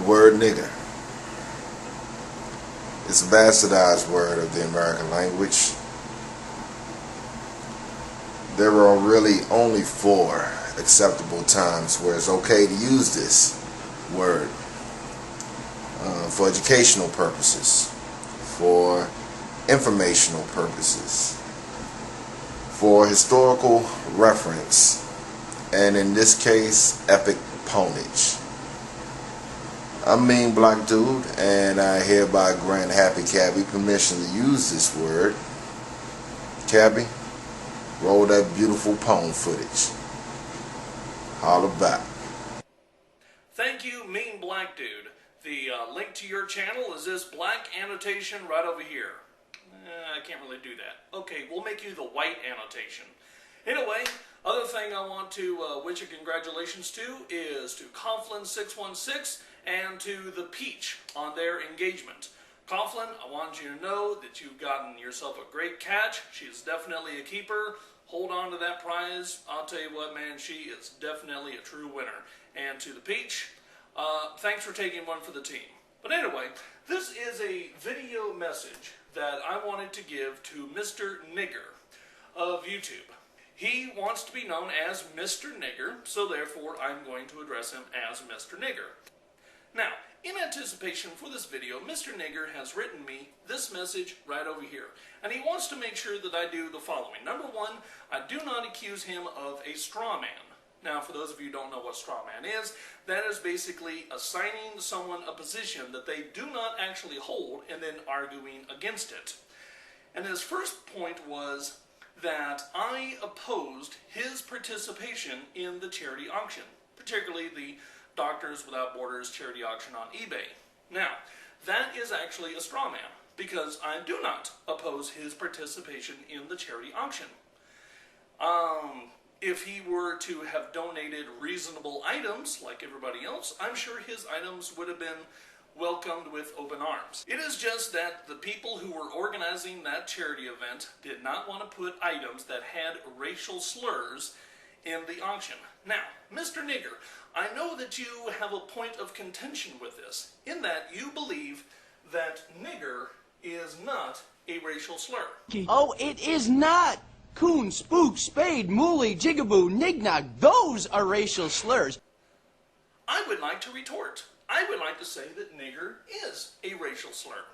word nigger. It's a bastardized word of the American language. There are really only 4 acceptable times where it's okay to use this word for educational purposes, for informational purposes, for historical reference, and in this case, epic ponage. I'm Mean Black Dude, and I hereby grant HappyCabbie permission to use this word. Cabbie, roll that beautiful poem footage. Holla back. Thank you, Mean Black Dude. The link to your channel is this black annotation right over here. I can't really do that. Okay, we'll make you the white annotation. Anyway, other thing I want to wish a congratulations to is to Coughlin616 and to the Peach on their engagement. Coughlin, I want you to know that you've gotten yourself a great catch. She's definitely a keeper. Hold on to that prize. I'll tell you what, man, she is definitely a true winner. And to the Peach, thanks for taking one for the team. But anyway, this is a video message that I wanted to give to Mr. Nigger of YouTube. He wants to be known as Mr. Nigger, so therefore I'm going to address him as Mr. Nigger. Now, in anticipation for this video, Mr. Nigger has written me this message right over here. And he wants to make sure that I do the following. Number 1, I do not accuse him of a straw man. Now, for those of you who don't know what straw man is, that is basically assigning someone a position that they do not actually hold and then arguing against it. And his first point was that I opposed his participation in the charity auction, particularly the Doctors Without Borders charity auction on eBay. Now, that is actually a straw man, because I do not oppose his participation in the charity auction. If he were to have donated reasonable items, like everybody else, I'm sure his items would have been welcomed with open arms. It is just that the people who were organizing that charity event did not want to put items that had racial slurs in the auction. Now, Mr. Nigger, I know that you have a point of contention with this, in that you believe that nigger is not a racial slur. Oh, it is not! Coon, spook, spade, mooly, jigaboo, nignog, those are racial slurs. I would like to retort. I would like to say that nigger is a racial slur.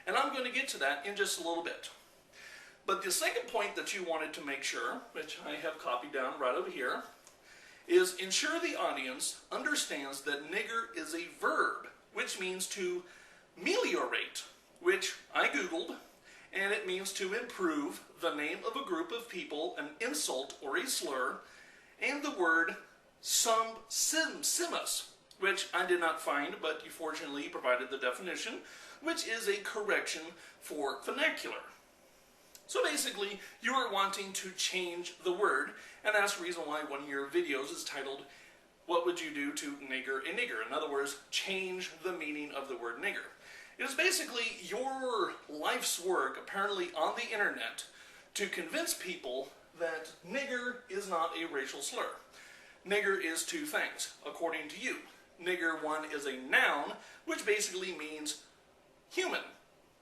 And I'm going to get to that in just a little bit. But the second point that you wanted to make sure, which I have copied down right over here, is ensure the audience understands that nigger is a verb, which means to meliorate, which I Googled, and it means to improve the name of a group of people, an insult or a slur, and the word simus, which I did not find, but you fortunately provided the definition, which is a correction for vernacular. So basically, you are wanting to change the word, and that's the reason why one of your videos is titled, "What Would You Do to Nigger a Nigger?" In other words, change the meaning of the word nigger. It is basically your life's work, apparently on the internet, to convince people that nigger is not a racial slur. Nigger is 2 things, according to you. Nigger, 1, is a noun, which basically means human.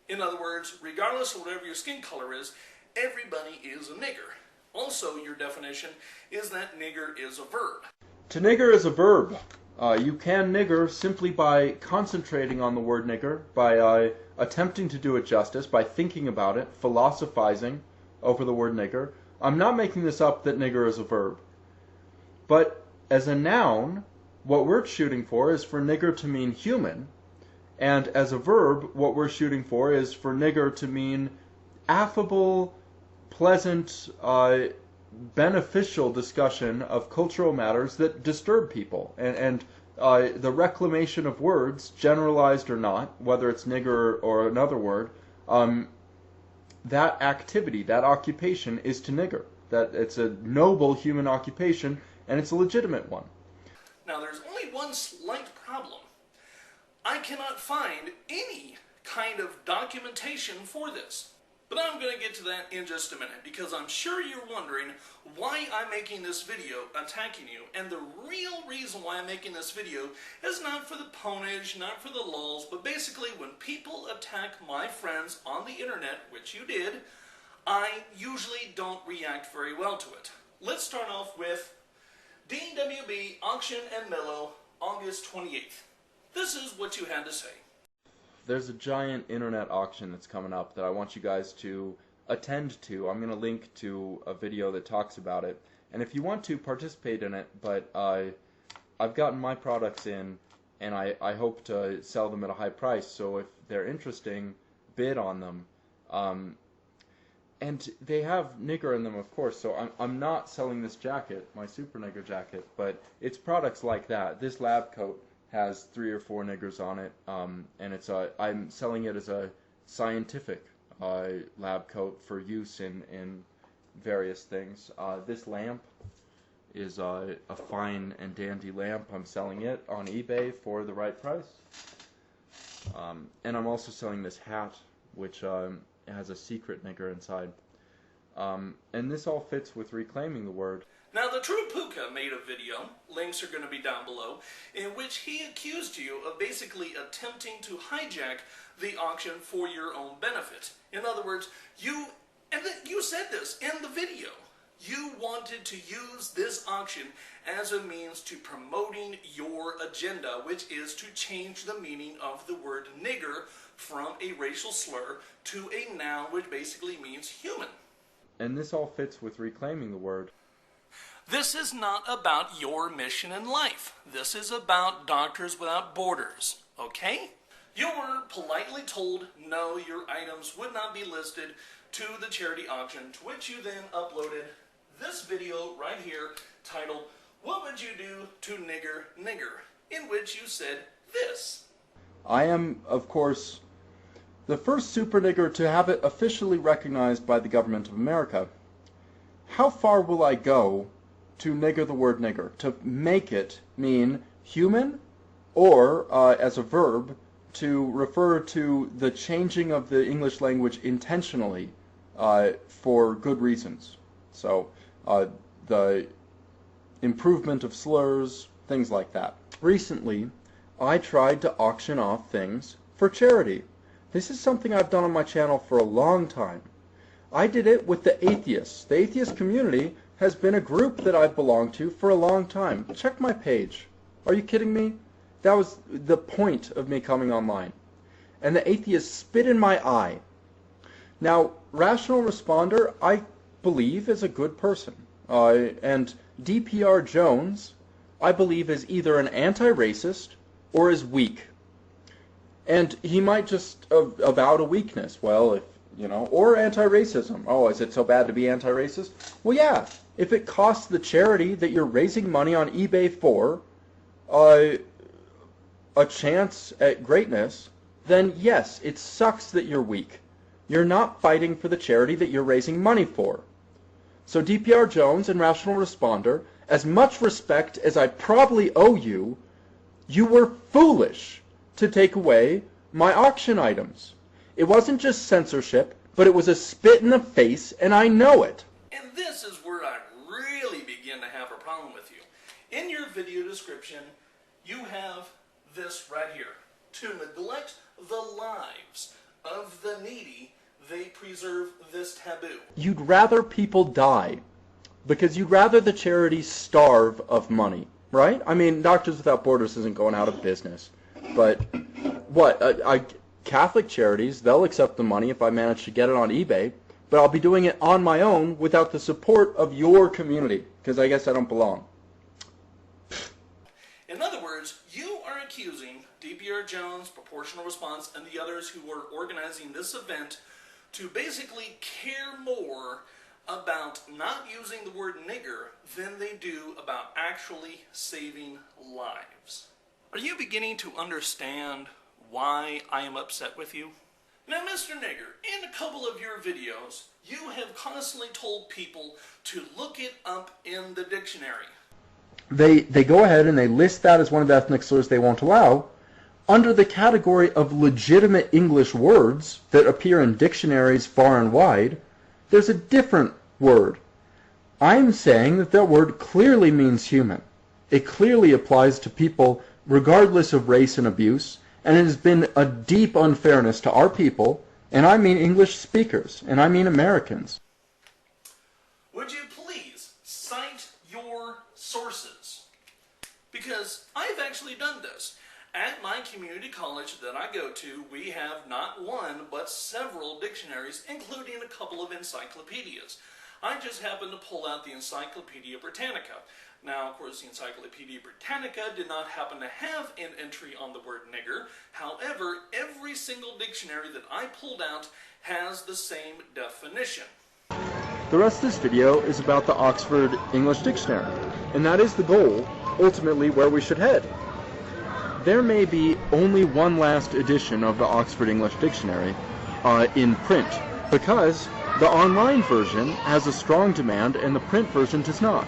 In other words, regardless of whatever your skin color is, everybody is a nigger. Also, your definition is that nigger is a verb. To nigger is a verb. You can nigger simply by concentrating on the word nigger, by attempting to do it justice, by thinking about it, philosophizing over the word nigger. I'm not making this up that nigger is a verb. But as a noun, what we're shooting for is for nigger to mean human, and as a verb, what we're shooting for is for nigger to mean affable, pleasant, beneficial discussion of cultural matters that disturb people, and the reclamation of words, generalized or not, whether it's nigger or another word, that activity, that occupation is to nigger. That it's a noble human occupation, and it's a legitimate one. Now there's only one slight problem. I cannot find any kind of documentation for this. But I'm going to get to that in just a minute, because I'm sure you're wondering why I'm making this video attacking you. And the real reason why I'm making this video is not for the ponage, not for the lulz, but basically when people attack my friends on the internet, which you did, I usually don't react very well to it. Let's start off with DWB Auction and Mellow, August 28th. This is what you had to say. There's a giant internet auction that's coming up that I want you guys to attend to. I'm going to link to a video that talks about it. And if you want to participate in it, but I've gotten my products in, and I hope to sell them at a high price. So if they're interesting, bid on them. And they have nigger in them, of course. So I'm not selling this jacket, my super nigger jacket, but it's products like that. This lab coat has 3 or 4 niggers on it, and I'm selling it as a scientific lab coat for use in various things. This lamp is a fine and dandy lamp. I'm selling it on eBay for the right price. And I'm also selling this hat, which has a secret nigger inside. And this all fits with reclaiming the word. Now, the True Puka made a video, links are going to be down below, in which he accused you of basically attempting to hijack the auction for your own benefit. In other words, you said this in the video. You wanted to use this auction as a means to promoting your agenda, which is to change the meaning of the word nigger from a racial slur to a noun which basically means human. And this all fits with reclaiming the word. This is not about your mission in life. This is about Doctors Without Borders, okay? You were politely told no, your items would not be listed to the charity auction, to which you then uploaded this video right here titled, "What Would You Do to Nigger Nigger?" in which you said this. I am, of course, the first super nigger to have it officially recognized by the government of America. How far will I go to nigger the word nigger, to make it mean human, or as a verb, to refer to the changing of the English language intentionally for good reasons. So the improvement of slurs, things like that. Recently, I tried to auction off things for charity. This is something I've done on my channel for a long time. I did it with the atheists. The atheist community has been a group that I've belonged to for a long time. Check my page. Are you kidding me? That was the point of me coming online. And the atheists spit in my eye. Now, Rational Responder, I believe, is a good person. And dprjones, I believe, is either an anti-racist or is weak. And he might just avowed a weakness. Well, if or anti-racism. Oh, is it so bad to be anti-racist? Well, yeah. If it costs the charity that you're raising money on eBay for a chance at greatness, then yes, it sucks that you're weak. You're not fighting for the charity that you're raising money for. So dprjones and Rational Responder, as much respect as I probably owe you, you were foolish to take away my auction items. It wasn't just censorship, but it was a spit in the face, and I know it. And this is where I really begin to have a problem with you. In your video description, you have this right here. To neglect the lives of the needy, they preserve this taboo. You'd rather people die because you'd rather the charities starve of money, right? I mean, Doctors Without Borders isn't going out of business, but what? Catholic charities, they'll accept the money if I manage to get it on eBay, but I'll be doing it on my own without the support of your community, because I guess I don't belong. In other words, you are accusing dprjones, Proportional Response, and the others who are organizing this event to basically care more about not using the word nigger than they do about actually saving lives. Are you beginning to understand why I am upset with you? Now, Mr. Nigger, in a couple of your videos, you have constantly told people to look it up in the dictionary. They go ahead and they list that as one of the ethnic slurs they won't allow, under the category of legitimate English words that appear in dictionaries far and wide, there's a different word. I'm saying that that word clearly means human. It clearly applies to people regardless of race and abuse, and it has been a deep unfairness to our people, and I mean English speakers, and I mean Americans. Would you please cite your sources? Because I've actually done this. At my community college that I go to, we have not one, but several dictionaries, including a couple of encyclopedias. I just happened to pull out the Encyclopedia Britannica. Now, of course, the Encyclopedia Britannica did not happen to have an entry on the word nigger. However, every single dictionary that I pulled out has the same definition. The rest of this video is about the Oxford English Dictionary, and that is the goal, ultimately, where we should head. There may be only one last edition of the Oxford English Dictionary in print, because the online version has a strong demand and the print version does not.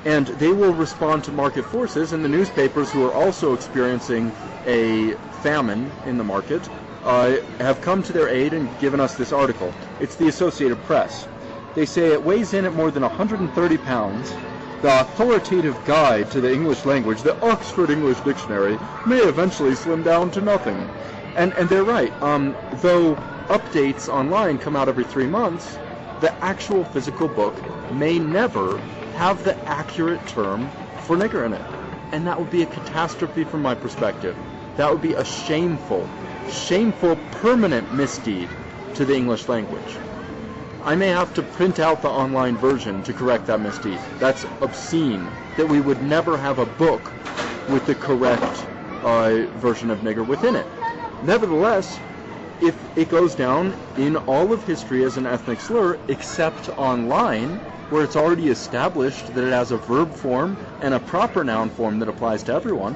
And they will respond to market forces, and the newspapers, who are also experiencing a famine in the market, have come to their aid and given us this article. It's the Associated Press. They say it weighs in at more than 130 pounds. The authoritative guide to the English language, the Oxford English Dictionary, may eventually slim down to nothing. And they're right. Though updates online come out every 3 months, the actual physical book may never have the accurate term for nigger in it. And that would be a catastrophe from my perspective. That would be a shameful, permanent misdeed to the English language. I may have to print out the online version to correct that misdeed. That's obscene, that we would never have a book with the correct version of nigger within it. Nevertheless, if it goes down in all of history as an ethnic slur, except online, where it's already established that it has a verb form and a proper noun form that applies to everyone,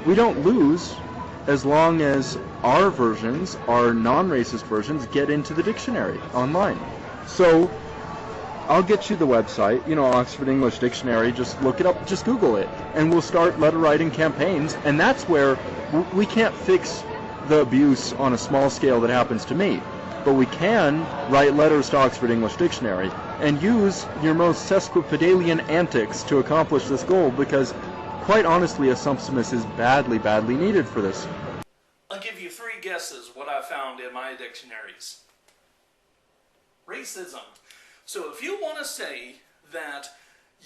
we don't lose as long as our versions, our non-racist versions, get into the dictionary online. So I'll get you the website, Oxford English Dictionary, just look it up, just Google it, and we'll start letter writing campaigns, and that's where we can't fix the abuse on a small scale that happens to me, but we can write letters to Oxford English Dictionary and use your most sesquipedalian antics to accomplish this goal, because quite honestly, assumptimus is badly, badly needed for this. I'll give you 3 guesses what I found in my dictionaries. Racism. So if you want to say that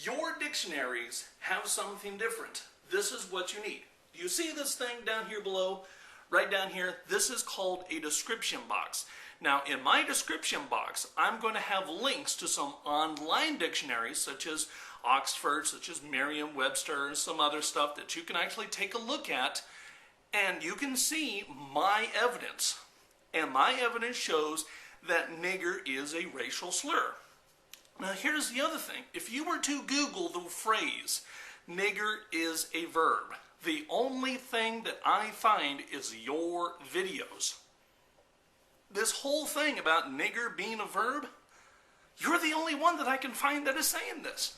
your dictionaries have something different, this is what you need. You see this thing down here below? Right down here, this is called a description box. Now, in my description box, I'm going to have links to some online dictionaries, such as Oxford, such as Merriam-Webster, and some other stuff that you can actually take a look at, and you can see my evidence. And my evidence shows that nigger is a racial slur. Now, here's the other thing. If you were to Google the phrase, nigger is a verb, the only thing that I find is your videos. This whole thing about nigger being a verb, you're the only one that I can find that is saying this.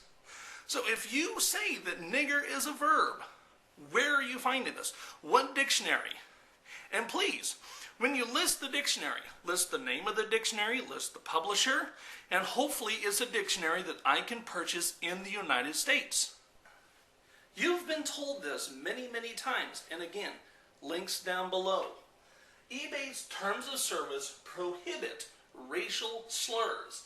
So if you say that nigger is a verb, where are you finding this? What dictionary? And please, when you list the dictionary, list the name of the dictionary, list the publisher, and hopefully it's a dictionary that I can purchase in the United States. You've been told this many, many times, and again, links down below. eBay's terms of service prohibit racial slurs.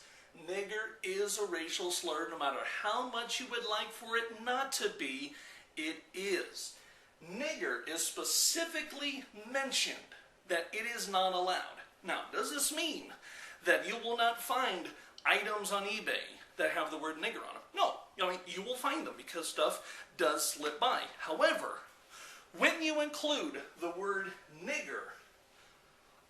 Nigger is a racial slur. No matter how much you would like for it not to be, it is. Nigger is specifically mentioned that it is not allowed. Now, does this mean that you will not find items on eBay that have the word nigger on them? No. You will find them because stuff does slip by. However, when you include the word nigger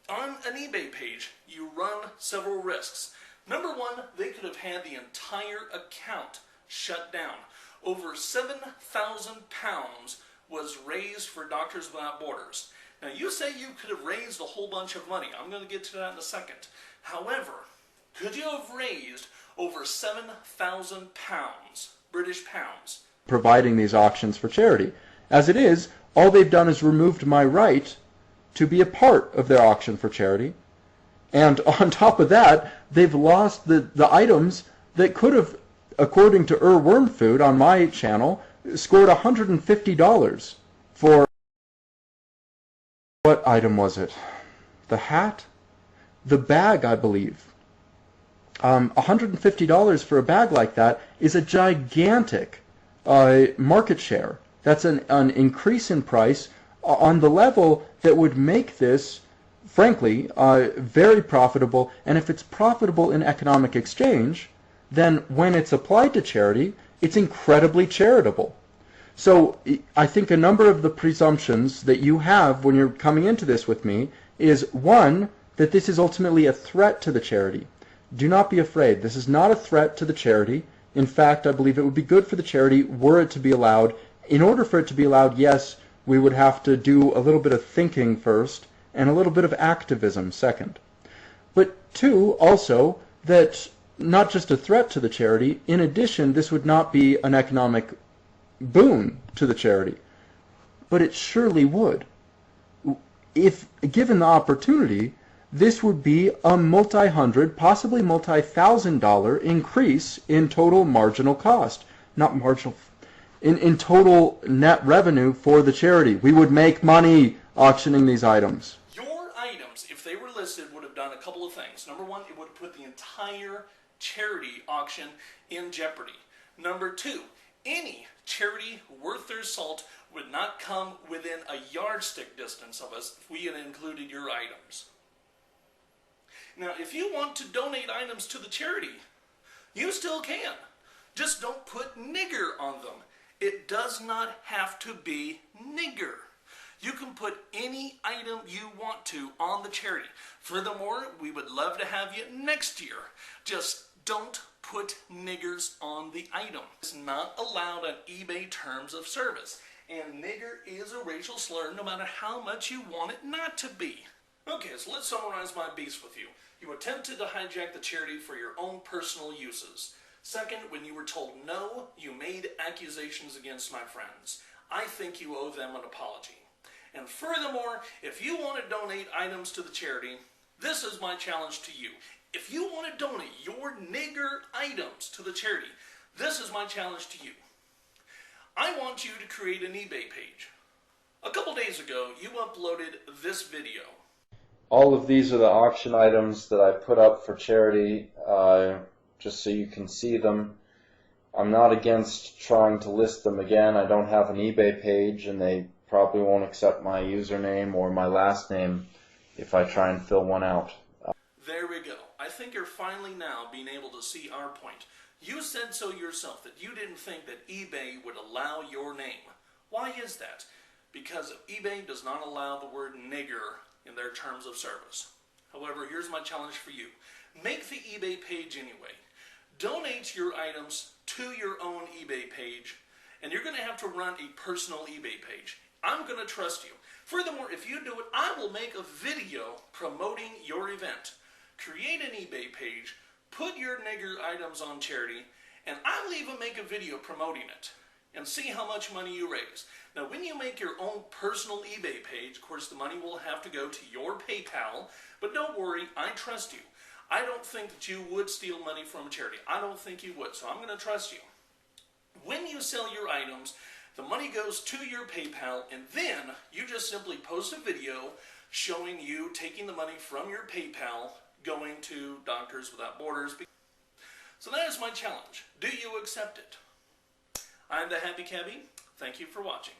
on an eBay page, you run several risks. Number one, they could have had the entire account shut down. Over 7,000 pounds was raised for Doctors Without Borders. Now, you say you could have raised a whole bunch of money. I'm going to get to that in a second. However, could you have raised over 7,000 pounds, British pounds? Providing these auctions for charity. As it is, all they've done is removed my right to be a part of their auction for charity. And on top of that, they've lost the items that could have, according to Worm Food on my channel, scored $150 for... What item was it? The hat? The bag, I believe. $150 for a bag like that is a gigantic market share. That's an increase in price on the level that would make this, frankly, very profitable. And if it's profitable in economic exchange, then when it's applied to charity, it's incredibly charitable. So I think a number of the presumptions that you have when you're coming into this with me is, one, that this is ultimately a threat to the charity. Do not be afraid. This is not a threat to the charity. In fact, I believe it would be good for the charity were it to be allowed. In order for it to be allowed, yes, we would have to do a little bit of thinking first and a little bit of activism second. But two, also, that not just a threat to the charity, in addition, this would not be an economic boon to the charity. But it surely would. If given the opportunity, this would be a multi-hundred, possibly multi-thousand-dollar increase in total marginal cost. Not marginal, in total net revenue for the charity. We would make money auctioning these items. Your items, if they were listed, would have done a couple of things. Number one, it would have put the entire charity auction in jeopardy. Number two, any charity worth their salt would not come within a yardstick distance of us if we had included your items. Now, if you want to donate items to the charity, you still can. Just don't put nigger on them. It does not have to be nigger. You can put any item you want to on the charity. Furthermore, we would love to have you next year. Just don't put niggers on the item. It's not allowed on eBay terms of service. And nigger is a racial slur no matter how much you want it not to be. Okay, so let's summarize my beef with you. You attempted to hijack the charity for your own personal uses. Second, when you were told no, you made accusations against my friends. I think you owe them an apology. And furthermore, if you want to donate items to the charity, this is my challenge to you. If you want to donate your nigger items to the charity, this is my challenge to you. I want you to create an eBay page. A couple days ago, you uploaded this video. All of these are the auction items that I put up for charity, just so you can see them. I'm not against trying to list them again. I don't have an eBay page, and they probably won't accept my username or my last name if I try and fill one out. There we go. I think you're finally now being able to see our point. You said so yourself that you didn't think that eBay would allow your name. Why is that? Because eBay does not allow the word nigger in their terms of service. However, here's my challenge for you. Make the eBay page anyway. Donate your items to your own eBay page, and you're going to have to run a personal eBay page. I'm going to trust you. Furthermore, if you do it, I will make a video promoting your event. Create an eBay page, put your nigger items on charity, and I will even make a video promoting it and see how much money you raise. Now, when you make your own personal eBay page, of course, the money will have to go to your PayPal, but don't worry, I trust you. I don't think that you would steal money from a charity. I don't think you would, so I'm going to trust you. When you sell your items, the money goes to your PayPal, and then you just simply post a video showing you taking the money from your PayPal going to Doctors Without Borders. So that is my challenge. Do you accept it? I'm the HappyCabbie. Thank you for watching.